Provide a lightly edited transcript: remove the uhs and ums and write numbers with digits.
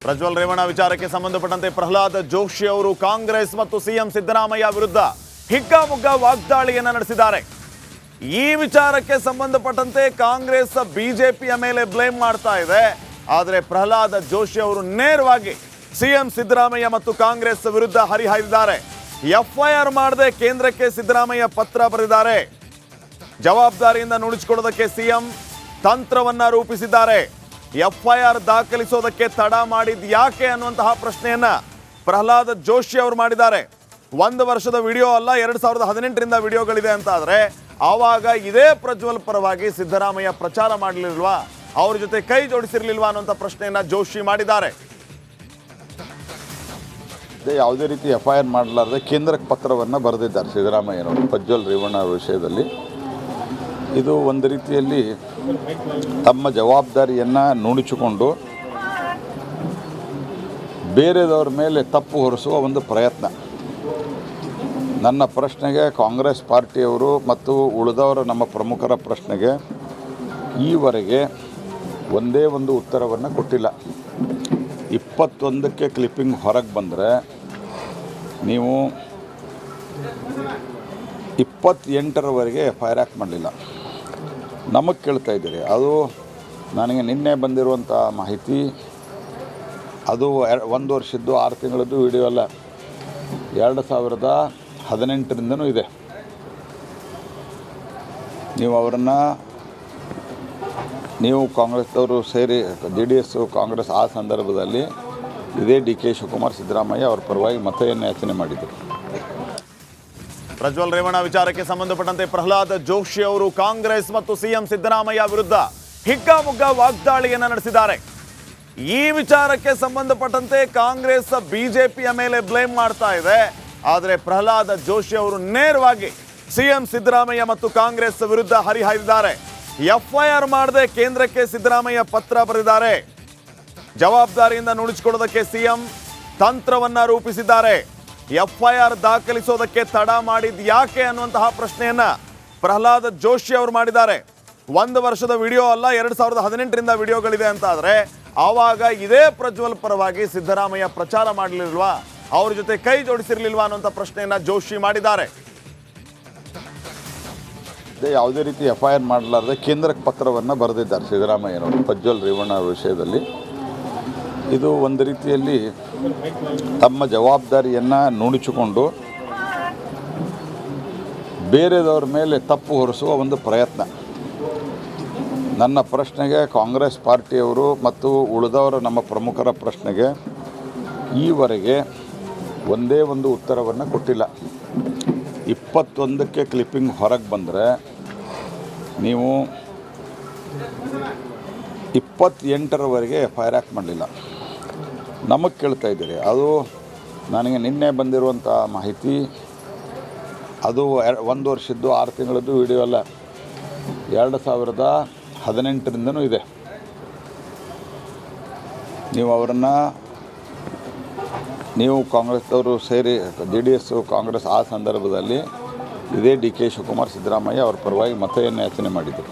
ಪ್ರಜ್ವಲ್ ರೇವಣ್ಣ ವಿಚಾರಕ್ಕೆ ಸಂಬಂಧಪಟ್ಟಂತೆ ಪ್ರಹ್ಲಾದ್ ಜೋಶಿ ಅವರು ಕಾಂಗ್ರೆಸ್ ಮತ್ತು ಸಿಎಂ ಸಿದ್ದರಾಮಯ್ಯ ವಿರುದ್ಧ ಹಿಗ್ಗಾಮುಗ್ಗಾ ವಾಗ್ದಾಳಿಯನ್ನು ನಡೆಸಿದ್ದಾರೆ. ಈ ವಿಚಾರಕ್ಕೆ ಸಂಬಂಧಪಟ್ಟಂತೆ ಕಾಂಗ್ರೆಸ್ ಬಿಜೆಪಿಯ ಮೇಲೆ ಬ್ಲೇಮ್ ಮಾಡ್ತಾ ಇದೆ. ಆದರೆ ಪ್ರಹ್ಲಾದ್ ಜೋಶಿ ಅವರು ನೇರವಾಗಿ ಸಿಎಂ ಸಿದ್ದರಾಮಯ್ಯ ಮತ್ತು ಕಾಂಗ್ರೆಸ್ ವಿರುದ್ಧ ಹರಿಹಾಯ್ದಿದ್ದಾರೆ. ಎಫ್ಐಆರ್ ಮಾಡದೆ ಕೇಂದ್ರಕ್ಕೆ ಸಿದ್ದರಾಮಯ್ಯ ಪತ್ರ ಬರೆದಿದ್ದಾರೆ. ಜವಾಬ್ದಾರಿಯಿಂದ ನುಡಿಸಿಕೊಳ್ಳೋದಕ್ಕೆ ಸಿಎಂ ತಂತ್ರವನ್ನ ರೂಪಿಸಿದ್ದಾರೆ. ಎಫ್ಐಆರ್ ದಾಖಲಿಸೋದಕ್ಕೆ ತಡ ಮಾಡಿದ್ ಯಾಕೆ ಅನ್ನುವಂತಹ ಪ್ರಶ್ನೆಯನ್ನ ಪ್ರಹ್ಲಾದ್ ಜೋಶಿ ಅವರು ಮಾಡಿದ್ದಾರೆ. 1 ವರ್ಷದ ವಿಡಿಯೋ ಅಲ್ಲ, 2018ರಿಂದ ವಿಡಿಯೋಗಳಿದೆ ಅಂತ ಆದ್ರೆ ಆವಾಗ ಇದೇ ಪ್ರಜ್ವಲ್ ಪರವಾಗಿ ಸಿದ್ದರಾಮಯ್ಯ ಪ್ರಚಾರ ಮಾಡಲಿಲ್ವಾ, ಅವ್ರ ಜೊತೆ ಕೈ ಜೋಡಿಸಿರ್ಲಿಲ್ವಾ ಅನ್ನುವಂಥ ಪ್ರಶ್ನೆಯನ್ನ ಜೋಶಿ ಮಾಡಿದ್ದಾರೆ. ಯಾವುದೇ ರೀತಿ ಎಫ್ಐಆರ್ ಮಾಡಲಾರದೆ ಕೇಂದ್ರಕ್ಕೆ ಪತ್ರವನ್ನು ಬರೆದಿದ್ದಾರೆ ಸಿದ್ದರಾಮಯ್ಯನವರು ಪ್ರಜ್ವಲ್ ರೇವಣ್ಣ ಅವರ ವಿಷಯದಲ್ಲಿ. ಇದು ಒಂದು ರೀತಿಯಲ್ಲಿ ತಮ್ಮ ಜವಾಬ್ದಾರಿಯನ್ನು ನುಣುಚಿಕೊಂಡು ಬೇರೆದವ್ರ ಮೇಲೆ ತಪ್ಪು ಹೊರಿಸುವ ಒಂದು ಪ್ರಯತ್ನ. ನನ್ನ ಪ್ರಶ್ನೆಗೆ ಕಾಂಗ್ರೆಸ್ ಪಾರ್ಟಿಯವರು ಮತ್ತು ಉಳಿದವರ ನಮ್ಮ ಪ್ರಮುಖರ ಪ್ರಶ್ನೆಗೆ ಈವರೆಗೆ ಒಂದೇ ಒಂದು ಉತ್ತರವನ್ನು ಕೊಟ್ಟಿಲ್ಲ. 21ಕ್ಕೆ ಕ್ಲಿಪ್ಪಿಂಗ್ ಹೊರಗೆ ಬಂದರೆ ನೀವು 28ರವರೆಗೆ FIR ಮಾಡಲಿಲ್ಲ. ನಮಗೆ ಕೇಳ್ತಾ ಇದ್ದೀರಿ. ಅದು ನನಗೆ ನಿನ್ನೆ ಬಂದಿರುವಂಥ ಮಾಹಿತಿ, ಅದು 1 ವರ್ಷದ್ದು 6 ತಿಂಗಳದ್ದು ವಿಡಿಯೋ ಅಲ್ಲ, 2018ರಿಂದನೂ ಇದೆ. ನೀವು ಕಾಂಗ್ರೆಸ್ದವರು ಸೇರಿ JDS ಕಾಂಗ್ರೆಸ್ ಆ ಸಂದರ್ಭದಲ್ಲಿ ಇದೇ DK ಶಿವಕುಮಾರ್ ಸಿದ್ದರಾಮಯ್ಯ ಅವರ ಪರವಾಗಿ ಮತಯಾಚನೆ ಮಾಡಿದರು. ಪ್ರಜ್ವಲ್ ರೇವಣ್ಣ ವಿಚಾರಕ್ಕೆ ಸಂಬಂಧಪಟ್ಟಂತೆ ಪ್ರಹ್ಲಾದ್ ಜೋಶಿ ಅವರು ಕಾಂಗ್ರೆಸ್ ಮತ್ತು ಸಿಎಂ ಸಿದ್ದರಾಮಯ್ಯ ವಿರುದ್ಧ ಹಿಗ್ಗಾಮುಗ್ಗಾ ವಾಗ್ದಾಳಿಯನ್ನು ನಡೆಸಿದ್ದಾರೆ. ಈ ವಿಚಾರಕ್ಕೆ ಸಂಬಂಧಪಟ್ಟಂತೆ ಕಾಂಗ್ರೆಸ್ ಬಿಜೆಪಿಯ ಮೇಲೆ ಬ್ಲೇಮ್ ಮಾಡ್ತಾ ಇದೆ. ಆದರೆ ಪ್ರಹ್ಲಾದ್ ಜೋಶಿ ಅವರು ನೇರವಾಗಿ ಸಿಎಂ ಸಿದ್ದರಾಮಯ್ಯ ಮತ್ತು ಕಾಂಗ್ರೆಸ್ ವಿರುದ್ಧ ಹರಿಹಾಯ್ದಿದ್ದಾರೆ. ಎಫ್ಐಆರ್ ಮಾಡದೆ ಕೇಂದ್ರಕ್ಕೆ ಸಿದ್ದರಾಮಯ್ಯ ಪತ್ರ ಬರೆದಿದ್ದಾರೆ. ಜವಾಬ್ದಾರಿಯಿಂದ ನುಡಿಸಿಕೊಳ್ಳೋದಕ್ಕೆ ಸಿಎಂ ತಂತ್ರವನ್ನ ರೂಪಿಸಿದ್ದಾರೆ. ಎಫ್ಐಆರ್ ದಾಖಲಿಸೋದಕ್ಕೆ ತಡ ಮಾಡಿದ್ ಯಾಕೆ ಅನ್ನುವಂತಹ ಪ್ರಶ್ನೆಯನ್ನ ಪ್ರಹ್ಲಾದ್ ಜೋಶಿ ಅವರು ಮಾಡಿದ್ದಾರೆ. 1 ವರ್ಷದ ವಿಡಿಯೋ ಅಲ್ಲ, 2018ರಿಂದ ವಿಡಿಯೋಗಳಿದೆ ಅಂತ ಆದ್ರೆ ಆವಾಗ ಇದೇ ಪ್ರಜ್ವಲ್ ಪರವಾಗಿ ಸಿದ್ದರಾಮಯ್ಯ ಪ್ರಚಾರ ಮಾಡಲಿಲ್ವಾ, ಅವ್ರ ಜೊತೆ ಕೈ ಜೋಡಿಸಿರ್ಲಿಲ್ವಾ ಅನ್ನುವಂಥ ಪ್ರಶ್ನೆಯನ್ನ ಜೋಶಿ ಮಾಡಿದ್ದಾರೆ. ಯಾವುದೇ ರೀತಿ FIR ಮಾಡಲಾರದೆ ಕೇಂದ್ರಕ್ಕೆ ಪತ್ರವನ್ನು ಬರೆದಿದ್ದಾರೆ ಸಿದ್ದರಾಮಯ್ಯನವರು ಪ್ರಜ್ವಲ್ ರೇವಣ್ಣ ಅವರ ವಿಷಯದಲ್ಲಿ. ಇದು ಒಂದು ರೀತಿಯಲ್ಲಿ ತಮ್ಮ ಜವಾಬ್ದಾರಿಯನ್ನು ನುಣುಚಿಕೊಂಡು ಬೇರೆದವ್ರ ಮೇಲೆ ತಪ್ಪು ಹೊರಿಸುವ ಒಂದು ಪ್ರಯತ್ನ. ನನ್ನ ಪ್ರಶ್ನೆಗೆ ಕಾಂಗ್ರೆಸ್ ಪಾರ್ಟಿಯವರು ಮತ್ತು ಉಳಿದವರ ನಮ್ಮ ಪ್ರಮುಖರ ಪ್ರಶ್ನೆಗೆ ಈವರೆಗೆ ಒಂದೇ ಒಂದು ಉತ್ತರವನ್ನು ಕೊಟ್ಟಿಲ್ಲ. 21ಕ್ಕೆ ಕ್ಲಿಪ್ಪಿಂಗ್ ಹೊರಗೆ ಬಂದರೆ ನೀವು 28ರವರೆಗೆ FIR ಮಾಡಲಿಲ್ಲ. ನಮಗೆ ಕೇಳ್ತಾ ಇದ್ದೀರಿ. ಅದು ನನಗೆ ನಿನ್ನೆ ಬಂದಿರುವಂಥ ಮಾಹಿತಿ, ಅದು 1 ವರ್ಷದ್ದು 6 ತಿಂಗಳದ್ದು ವಿಡಿಯೋ ಅಲ್ಲ, 2018ರಿಂದನೂ ಇದೆ. ನೀವು ಕಾಂಗ್ರೆಸ್ದವರು ಸೇರಿ JDS ಕಾಂಗ್ರೆಸ್ ಆ ಸಂದರ್ಭದಲ್ಲಿ ಇದೇ DK ಶಿವಕುಮಾರ್ ಸಿದ್ದರಾಮಯ್ಯ ಅವರ ಪರವಾಗಿ ಮತಯಾಚನೆ ಮಾಡಿದರು.